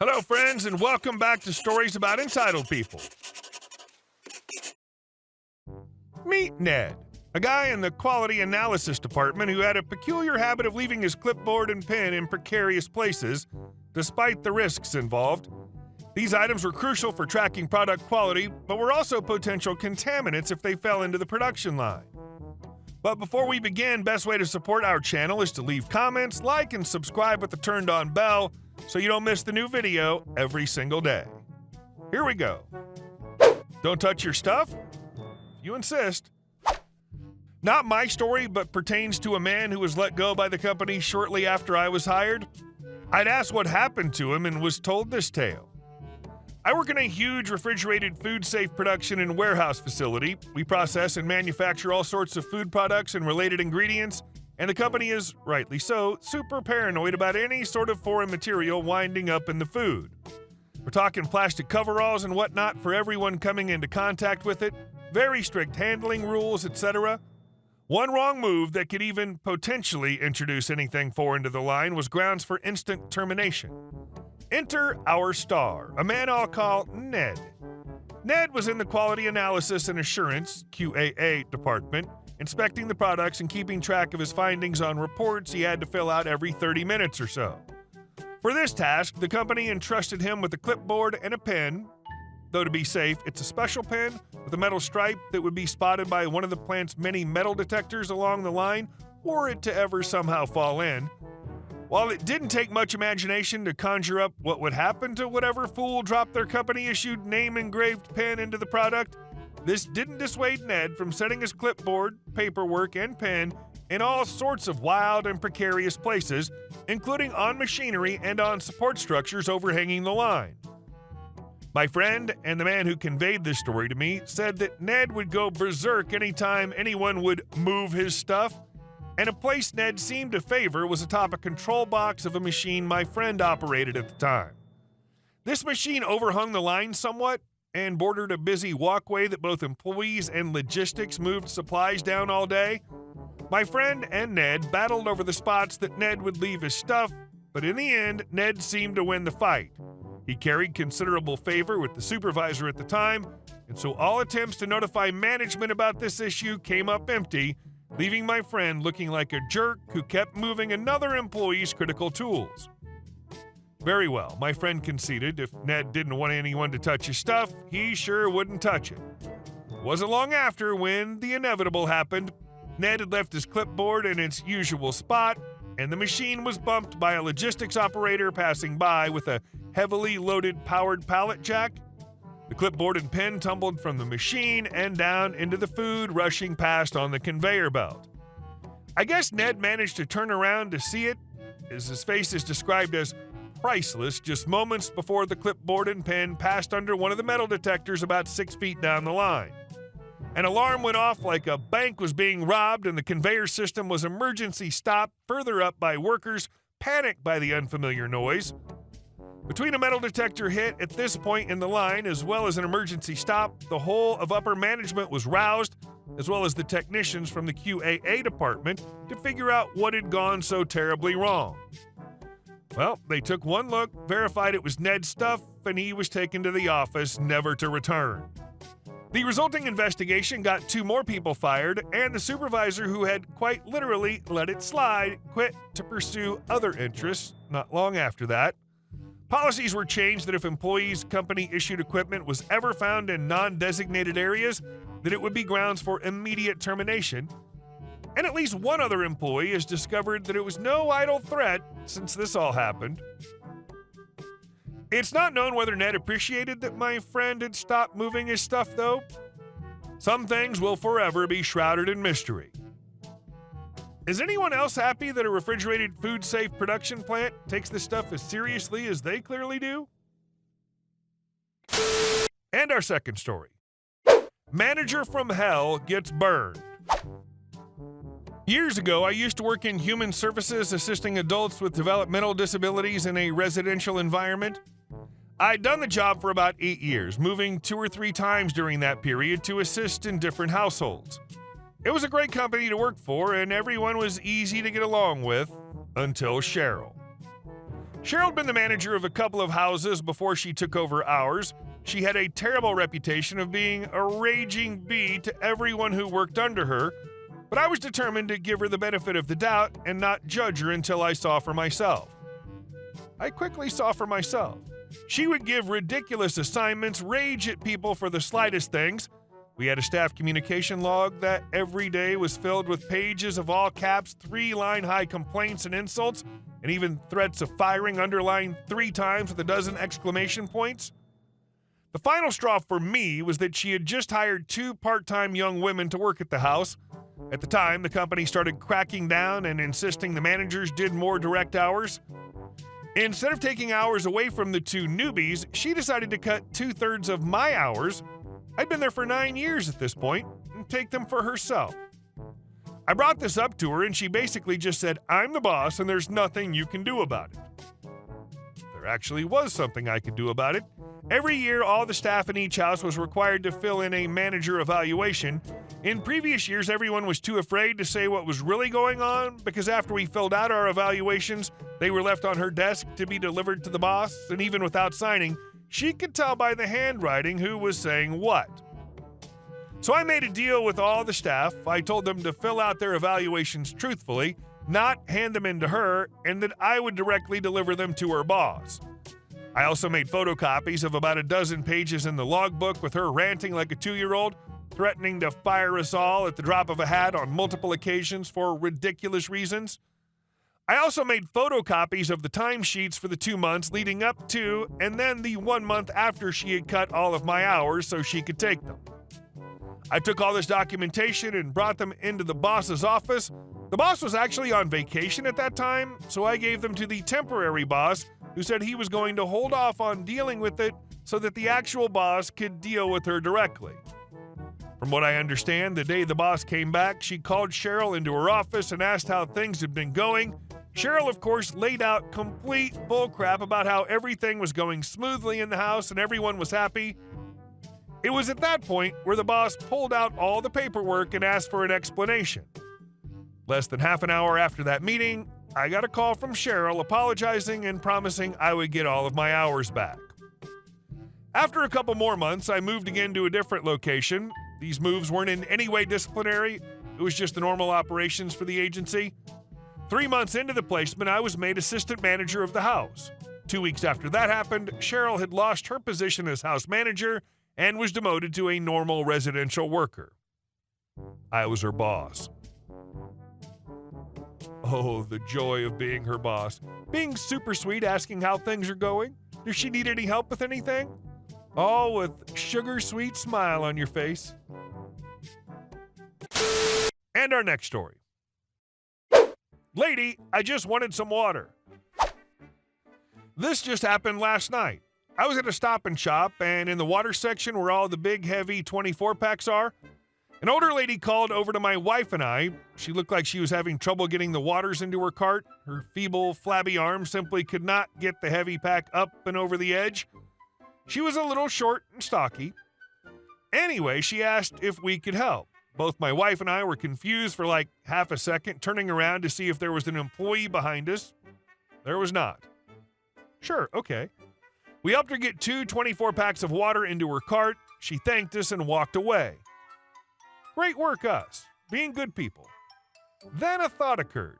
Hello, friends, and welcome back to Stories About Entitled People. Meet Ned, a guy in the quality analysis department who had a peculiar habit of leaving his clipboard and pen in precarious places, despite the risks involved. These items were crucial for tracking product quality, but were also potential contaminants if they fell into the production line. But before we begin, best way to support our channel is to leave comments, like, and subscribe with the turned-on bell so you don't miss the new video every single day. Here we go. Don't touch your stuff? If you insist. Not my story, but pertains to a man who was let go by the company shortly after I was hired. I'd asked what happened to him and was told this tale. I work in a huge refrigerated food-safe production and warehouse facility. We process and manufacture all sorts of food products and related ingredients, and the company is, rightly so, super paranoid about any sort of foreign material winding up in the food. We're talking plastic coveralls and whatnot for everyone coming into contact with it, very strict handling rules, etc. One wrong move that could even potentially introduce anything foreign to the line was grounds for instant termination. Enter our star, a man I'll call Ned. Ned was in the Quality Analysis and Assurance, QAA, department, inspecting the products and keeping track of his findings on reports he had to fill out every 30 minutes or so. For this task, the company entrusted him with a clipboard and a pen, though to be safe, it's a special pen with a metal stripe that would be spotted by one of the plant's many metal detectors along the line, were it to ever somehow fall in. While it didn't take much imagination to conjure up what would happen to whatever fool dropped their company-issued name-engraved pen into the product, this didn't dissuade Ned from setting his clipboard, paperwork, and pen in all sorts of wild and precarious places, including on machinery and on support structures overhanging the line. My friend and the man who conveyed this story to me said that Ned would go berserk anytime anyone would move his stuff, and a place Ned seemed to favor was atop a control box of a machine my friend operated at the time. This machine overhung the line somewhat and bordered a busy walkway that both employees and logistics moved supplies down all day. My friend and Ned battled over the spots that Ned would leave his stuff, but in the end, Ned seemed to win the fight. He carried considerable favor with the supervisor at the time, and so all attempts to notify management about this issue came up empty, leaving my friend looking like a jerk who kept moving another employee's critical tools. Very well, my friend conceded if Ned didn't want anyone to touch his stuff, he sure wouldn't touch it. It wasn't long after when the inevitable happened. Ned had left his clipboard in its usual spot, and the machine was bumped by a logistics operator passing by with a heavily loaded powered pallet jack. The clipboard and pen tumbled from the machine and down into the food rushing past on the conveyor belt. I guess Ned managed to turn around to see it, as his face is described as priceless, just moments before the clipboard and pen passed under one of the metal detectors about 6 feet down the line. An alarm went off like a bank was being robbed, and the conveyor system was emergency stopped further up by workers panicked by the unfamiliar noise. Between a metal detector hit at this point in the line, as well as an emergency stop, the whole of upper management was roused, as well as the technicians from the QAA department, to figure out what had gone so terribly wrong. Well, they took one look, verified it was Ned's stuff, and he was taken to the office, never to return. The resulting investigation got 2 more people fired, and the supervisor who had quite literally let it slide quit to pursue other interests not long after that. Policies were changed that if employees' company-issued equipment was ever found in non-designated areas, that it would be grounds for immediate termination. And at least one other employee has discovered that it was no idle threat since this all happened. It's not known whether Ned appreciated that my friend had stopped moving his stuff, though. Some things will forever be shrouded in mystery. Is anyone else happy that a refrigerated food-safe production plant takes this stuff as seriously as they clearly do? And our second story. Manager from hell gets burned. Years ago, I used to work in human services assisting adults with developmental disabilities in a residential environment. I'd done the job for about 8 years, moving 2 or 3 times during that period to assist in different households. It was a great company to work for, and everyone was easy to get along with, until Cheryl. Cheryl had been the manager of a couple of houses before she took over ours. She had a terrible reputation of being a raging bee to everyone who worked under her, but I was determined to give her the benefit of the doubt and not judge her until I saw for myself. I quickly saw for myself. She would give ridiculous assignments, rage at people for the slightest things. We had a staff communication log that every day was filled with pages of all caps, 3-line high complaints and insults, and even threats of firing underlined 3 times with a dozen exclamation points. The final straw for me was that she had just hired 2 part-time young women to work at the house. At the time, the company started cracking down and insisting the managers did more direct hours. Instead of taking hours away from the 2 newbies, she decided to cut 2/3 of my hours. I'd been there for 9 years at this point, and take them for herself. I brought this up to her, and she basically just said, "I'm the boss, and there's nothing you can do about it." There actually was something I could do about it. Every year, all the staff in each house was required to fill in a manager evaluation. In previous years, everyone was too afraid to say what was really going on because after we filled out our evaluations, they were left on her desk to be delivered to the boss, and even without signing, she could tell by the handwriting who was saying what. So I made a deal with all the staff. I told them to fill out their evaluations truthfully, not hand them in to her, and that I would directly deliver them to her boss. I also made photocopies of about a dozen pages in the logbook with her ranting like a 2-year-old, threatening to fire us all at the drop of a hat on multiple occasions for ridiculous reasons. I also made photocopies of the timesheets for the 2 months leading up to and then the 1 month after she had cut all of my hours so she could take them. I took all this documentation and brought them into the boss's office. The boss was actually on vacation at that time, so I gave them to the temporary boss, who said he was going to hold off on dealing with it so that the actual boss could deal with her directly. From what I understand, the day the boss came back, she called Cheryl into her office and asked how things had been going. Cheryl, of course, laid out complete bullcrap about how everything was going smoothly in the house and everyone was happy. It was at that point where the boss pulled out all the paperwork and asked for an explanation. Less than half an hour after that meeting, I got a call from Cheryl apologizing and promising I would get all of my hours back. After a couple more months, I moved again to a different location. These moves weren't in any way disciplinary. It was just the normal operations for the agency. 3 months into the placement, I was made assistant manager of the house. 2 weeks after that happened, Cheryl had lost her position as house manager and was demoted to a normal residential worker. I was her boss. Oh, the joy of being her boss. Being super sweet, asking how things are going. Does she need any help with anything? All with sugar sweet smile on your face. And our next story. Lady, I just wanted some water. This just happened last night. I was at a Stop and Shop, and in the water section where all the big, heavy 24-packs are, an older lady called over to my wife and I. She looked like she was having trouble getting the waters into her cart. Her feeble, flabby arms simply could not get the heavy pack up and over the edge. She was a little short and stocky. Anyway, she asked if we could help. Both my wife and I were confused for like half a second, turning around to see if there was an employee behind us. There was not. Sure, okay. We helped her get 2 24-packs of water into her cart. She thanked us and walked away. Great work, us. Being good people. Then a thought occurred.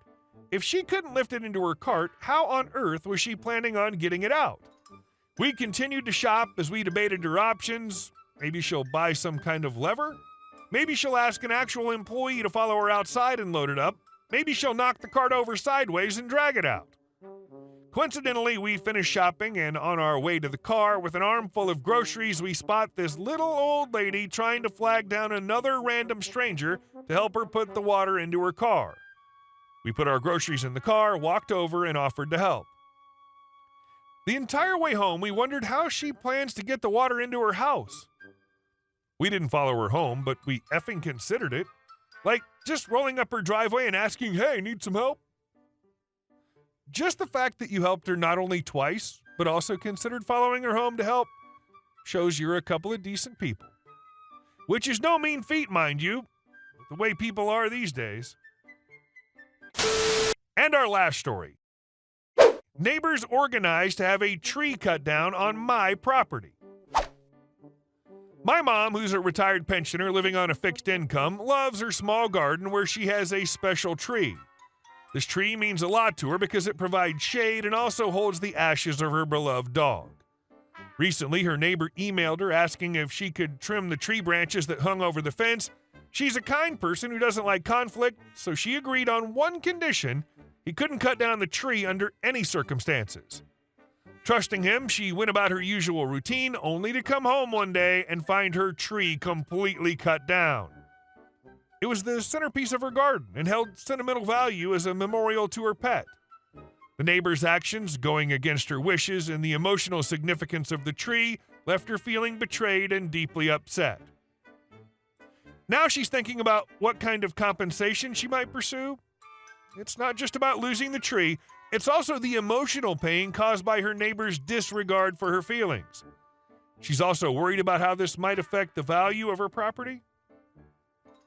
If she couldn't lift it into her cart, how on earth was she planning on getting it out? We continued to shop as we debated her options. Maybe she'll buy some kind of lever? Maybe she'll ask an actual employee to follow her outside and load it up. Maybe she'll knock the cart over sideways and drag it out. Coincidentally, we finished shopping, and on our way to the car with an armful of groceries, we spot this little old lady trying to flag down another random stranger to help her put the water into her car. We put our groceries in the car, walked over, and offered to help. The entire way home, we wondered how she plans to get the water into her house. We didn't follow her home, but we effing considered it. Like, just rolling up her driveway and asking, "Hey, need some help?" Just the fact that you helped her not only twice, but also considered following her home to help, shows you're a couple of decent people. Which is no mean feat, mind you, the way people are these days. And our last story. Neighbors organized to have a tree cut down on my property. My mom, who's a retired pensioner living on a fixed income, loves her small garden where she has a special tree. This tree means a lot to her because it provides shade and also holds the ashes of her beloved dog. Recently, her neighbor emailed her asking if she could trim the tree branches that hung over the fence. She's a kind person who doesn't like conflict, so she agreed on one condition: he couldn't cut down the tree under any circumstances. Trusting him, she went about her usual routine, only to come home one day and find her tree completely cut down. It was the centerpiece of her garden and held sentimental value as a memorial to her pet. The neighbor's actions, going against her wishes, and the emotional significance of the tree left her feeling betrayed and deeply upset. Now she's thinking about what kind of compensation she might pursue. It's not just about losing the tree, it's also the emotional pain caused by her neighbor's disregard for her feelings. She's also worried about how this might affect the value of her property.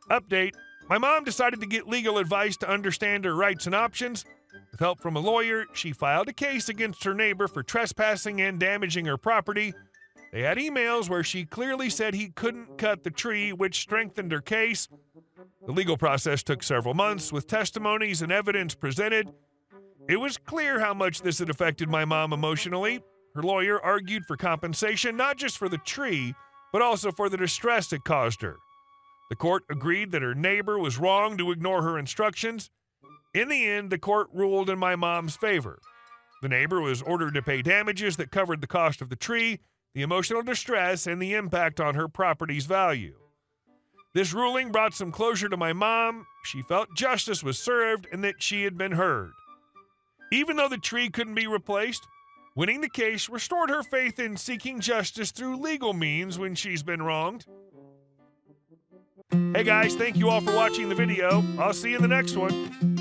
Update: my mom decided to get legal advice to understand her rights and options. With help from a lawyer, she filed a case against her neighbor for trespassing and damaging her property. They had emails where she clearly said he couldn't cut the tree, which strengthened her case. The legal process took several months, with testimonies and evidence presented. It was clear how much this had affected my mom emotionally. Her lawyer argued for compensation, not just for the tree, but also for the distress it caused her. The court agreed that her neighbor was wrong to ignore her instructions. In the end, the court ruled in my mom's favor. The neighbor was ordered to pay damages that covered the cost of the tree, the emotional distress, and the impact on her property's value. This ruling brought some closure to my mom. She felt justice was served and that she had been heard. Even though the tree couldn't be replaced, winning the case restored her faith in seeking justice through legal means when she's been wronged. Hey guys, thank you all for watching the video. I'll see you in the next one.